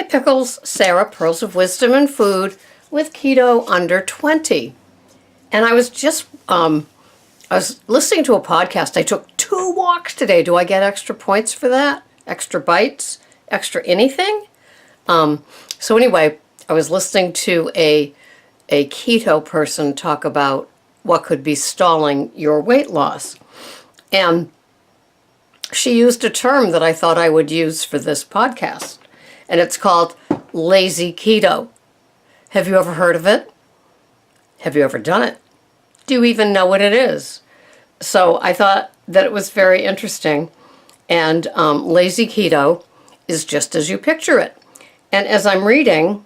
Pickles, Sarah, Pearls of Wisdom and Food with Keto Under 20. And I was just, I was listening to a podcast. I took 2 walks today. Do I get extra points for that? Extra bites? Extra anything? So anyway, I was listening to a keto person talk about what could be stalling your weight loss. And she used a term that I thought I would use for this podcast. And it's called Lazy Keto. Have you ever heard of it? Have you ever done it? Do you even know what it is? So I thought that it was very interesting. And Lazy Keto is just as you picture it. And as I'm reading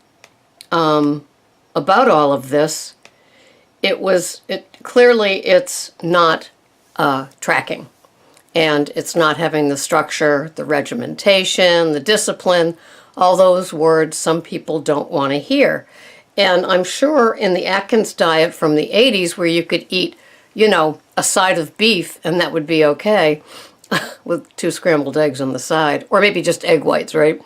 about all of this, clearly it's not tracking. And it's not having the structure, the regimentation, the discipline, all those words some people don't want to hear. And I'm sure in the Atkins diet from the 80s, where you could eat, a side of beef and that would be okay, with 2 scrambled eggs on the side, or maybe just egg whites, right?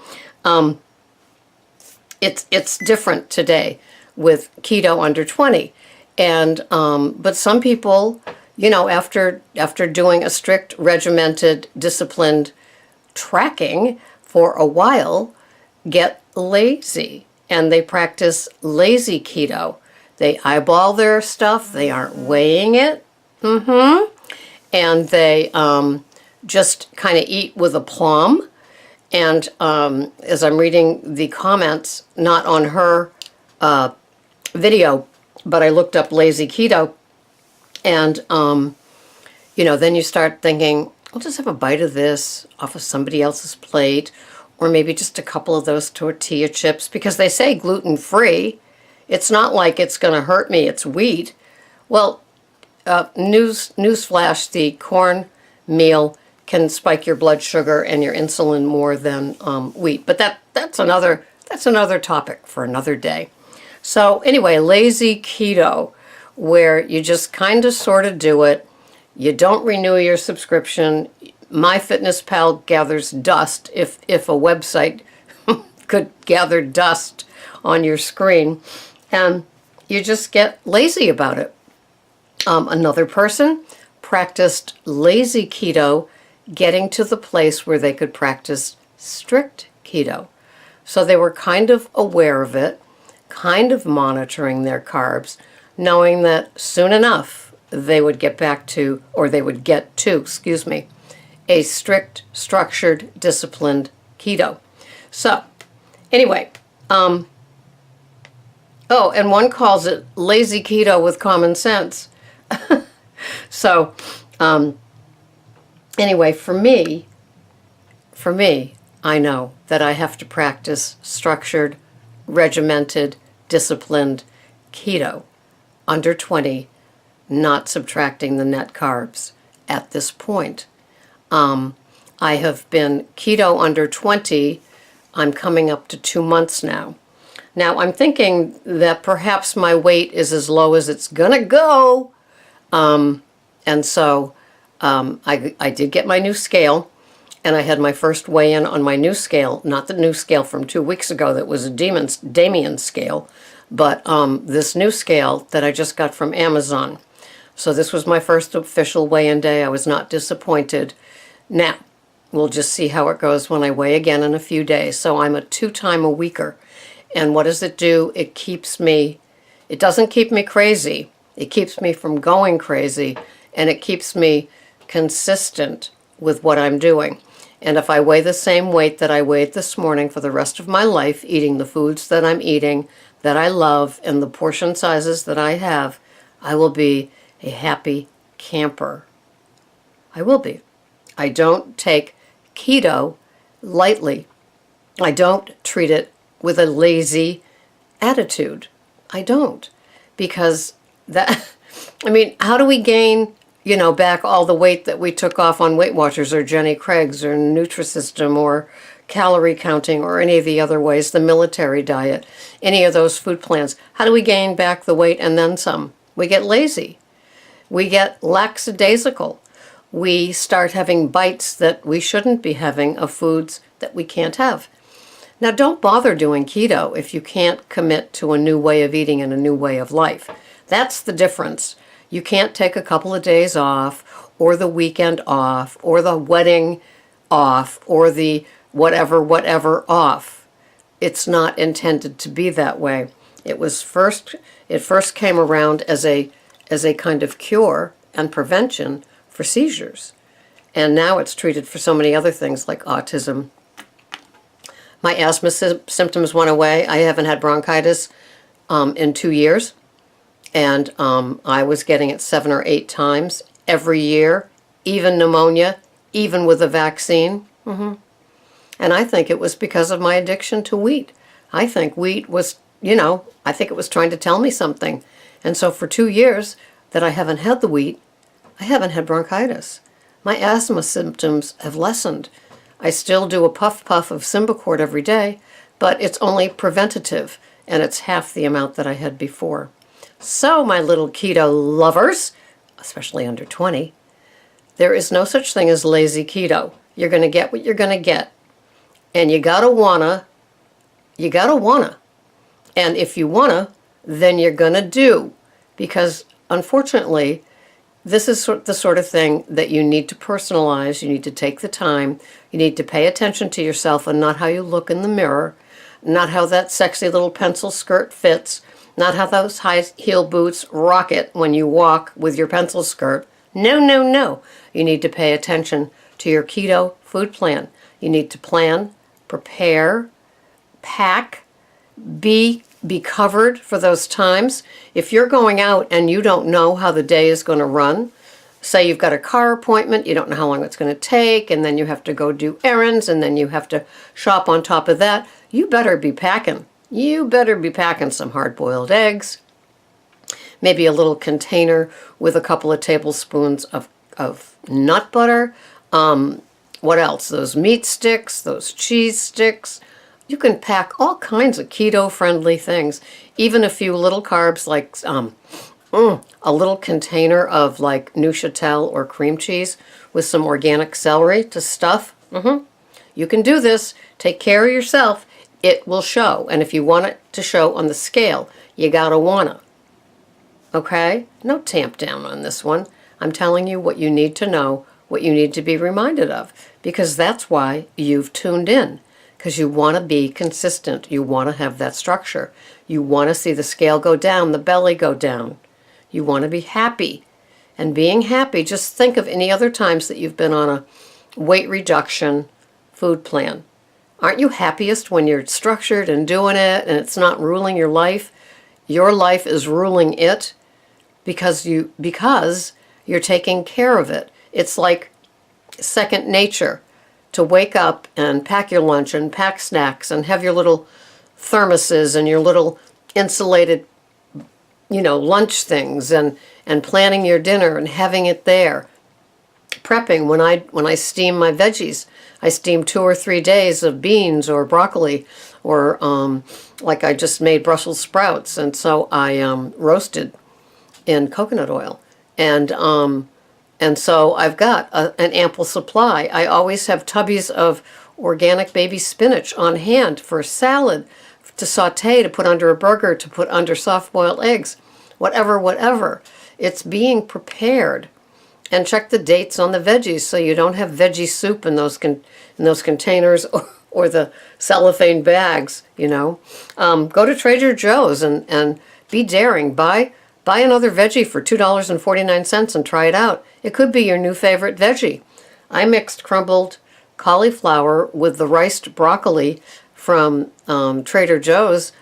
It's different today with Keto Under 20. And but some people, after doing a strict, regimented, disciplined tracking for a while, get lazy, and they practice lazy keto. They eyeball their stuff. They aren't weighing it. And they just kind of eat with aplomb. And as I'm reading the comments, not on her video, but I looked up lazy keto, and then you start thinking, I'll just have a bite of this off of somebody else's plate, or maybe just a couple of those tortilla chips, because they say gluten-free. It's not like it's going to hurt me. It's wheat. Well, newsflash, the corn meal can spike your blood sugar and your insulin more than wheat. But that's another topic for another day. So anyway, lazy keto, where you just kind of sort of do it. You don't renew your subscription. MyFitnessPal gathers dust if a website could gather dust on your screen, and you just get lazy about it. Another person practiced lazy keto, getting to the place where they could practice strict keto. So they were kind of aware of it, kind of monitoring their carbs, knowing that soon enough they would get to a strict, structured, disciplined keto. So, anyway, and one calls it lazy keto with common sense. So, anyway, for me, I know that I have to practice structured, regimented, disciplined keto under 20, not subtracting the net carbs at this point. I have been keto under 20. I'm coming up to 2 months now. Now, I'm thinking that perhaps my weight is as low as it's going to go. And so I did get my new scale, and I had my first weigh-in on my new scale, not the new scale from 2 weeks ago that was a Damien scale, but this new scale that I just got from Amazon. So this was my first official weigh-in day. I was not disappointed. Now, we'll just see how it goes when I weigh again in a few days. So I'm a 2-time-a-weeker. And what does it do? It doesn't keep me crazy. It keeps me from going crazy, and it keeps me consistent with what I'm doing. And if I weigh the same weight that I weighed this morning for the rest of my life, eating the foods that I'm eating, that I love, and the portion sizes that I have, I will be a happy camper. I will be. I don't take keto lightly. I don't treat it with a lazy attitude. I don't. Because how do we gain, back all the weight that we took off on Weight Watchers or Jenny Craig's or Nutrisystem or calorie counting or any of the other ways, the military diet, any of those food plans? How do we gain back the weight and then some? We get lazy. We get lackadaisical. We start having bites that we shouldn't be having of foods that we can't have. Now, don't bother doing keto if you can't commit to a new way of eating and a new way of life. That's the difference. You can't take a couple of days off, or the weekend off, or the wedding off, or the whatever off. It's not intended to be that way. It first came around as a kind of cure and prevention for seizures. And now it's treated for so many other things like autism. My asthma symptoms went away. I haven't had bronchitis in 2 years. And I was getting it 7 or 8 times every year, even pneumonia, even with a vaccine. And I think it was because of my addiction to wheat. I think wheat was, I think it was trying to tell me something. And so for 2 years that I haven't had the wheat, I haven't had bronchitis. My asthma symptoms have lessened. I still do a puff of Symbicort every day, but it's only preventative, and it's half the amount that I had before. So, my little keto lovers, especially under 20, there is no such thing as lazy keto. You're going to get what you're going to get. And you gotta wanna. And if you wanna, then you're gonna do. Because unfortunately, this is the sort of thing that you need to personalize. You need to take the time. You need to pay attention to yourself and not how you look in the mirror, not how that sexy little pencil skirt fits, not how those high heel boots rocket when you walk with your pencil skirt. No. You need to pay attention to your keto food plan. You need to plan, prepare, pack, be covered for those times. If you're going out and you don't know how the day is going to run, say you've got a car appointment, you don't know how long it's going to take, and then you have to go do errands, and then you have to shop on top of that, you better be packing. You better be packing some hard-boiled eggs, maybe a little container with a couple of tablespoons of nut butter. What else? Those meat sticks, those cheese sticks. You can pack all kinds of keto-friendly things. Even a few little carbs like a little container of like Neuchâtel or cream cheese with some organic celery to stuff. You can do this. Take care of yourself. It will show. And if you want it to show on the scale, you gotta wanna. Okay? No tamp down on this one. I'm telling you what you need to know, what you need to be reminded of, because that's why you've tuned in, because you want to be consistent. You want to have that structure. You want to see the scale go down, the belly go down. You want to be happy. And being happy, just think of any other times that you've been on a weight reduction food plan. Aren't you happiest when you're structured and doing it and it's not ruling your life? Your life is ruling it because you're taking care of it. It's like second nature to wake up and pack your lunch and pack snacks and have your little thermoses and your little insulated, lunch things and planning your dinner and having it there. Prepping, when I steam my veggies, I steam 2 or 3 days of beans or broccoli or like I just made Brussels sprouts, and so I roasted in coconut oil. And so I've got an ample supply. I always have tubbies of organic baby spinach on hand for a salad, to saute, to put under a burger, to put under soft-boiled eggs, whatever. It's being prepared. And check the dates on the veggies so you don't have veggie soup in those containers or the cellophane bags, Go to Trader Joe's and be daring. Buy another veggie for $2.49 and try it out. It could be your new favorite veggie. I mixed crumbled cauliflower with the riced broccoli from Trader Joe's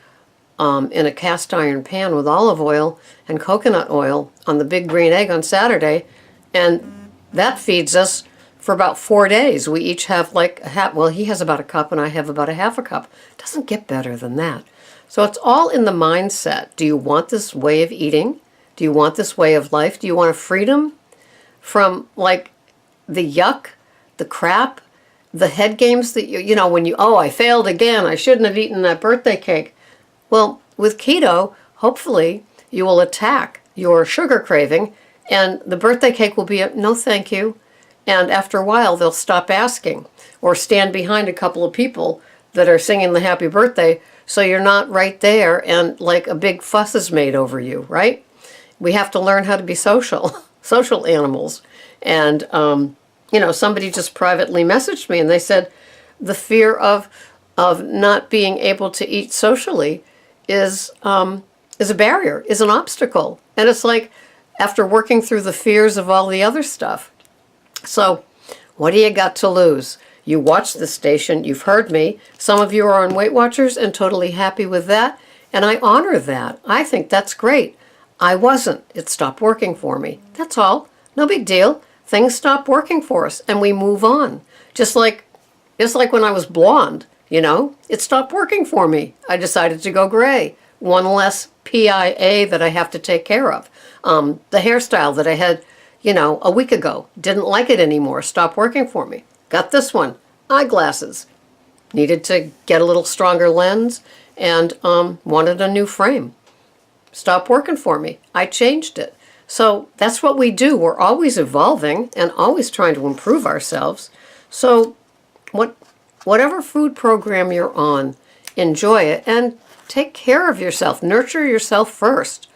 in a cast iron pan with olive oil and coconut oil on the big green egg on Saturday, and that feeds us for about 4 days. We each have like a half, well, he has about a cup and I have about a half a cup. It doesn't get better than that. So it's all in the mindset. Do you want this way of eating? Do you want this way of life? Do you want a freedom from like the yuck, the crap, the head games that when I failed again, I shouldn't have eaten that birthday cake. Well, with keto, hopefully you will attack your sugar craving and the birthday cake will be a no thank you. And after a while, they'll stop asking or stand behind a couple of people that are singing the happy birthday, so you're not right there and like a big fuss is made over you, right? We have to learn how to be social, social animals. And, somebody just privately messaged me and they said the fear of not being able to eat socially is a barrier, is an obstacle. And it's like, after working through the fears of all the other stuff. So, what do you got to lose? You watch the station, you've heard me. Some of you are on Weight Watchers and totally happy with that, and I honor that. I think that's great. I wasn't. It stopped working for me. That's all. No big deal. Things stop working for us, and we move on. Just like when I was blonde, it stopped working for me. I decided to go gray. One less PIA that I have to take care of. The hairstyle that I had, a week ago, didn't like it anymore, stopped working for me. Got this one, eyeglasses. Needed to get a little stronger lens and wanted a new frame. Stopped working for me. I changed it. So that's what we do. We're always evolving and always trying to improve ourselves. So whatever food program you're on, enjoy it and take care of yourself. Nurture yourself first.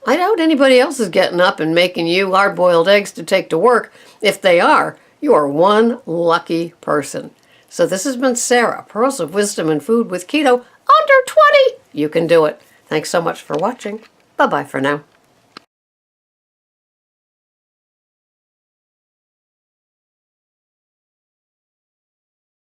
I doubt anybody else is getting up and making you hard-boiled eggs to take to work. If they are, you are one lucky person. So this has been Sarah, Pearls of Wisdom and Food with Keto under 20. You can do it. Thanks so much for watching. Bye-bye for now.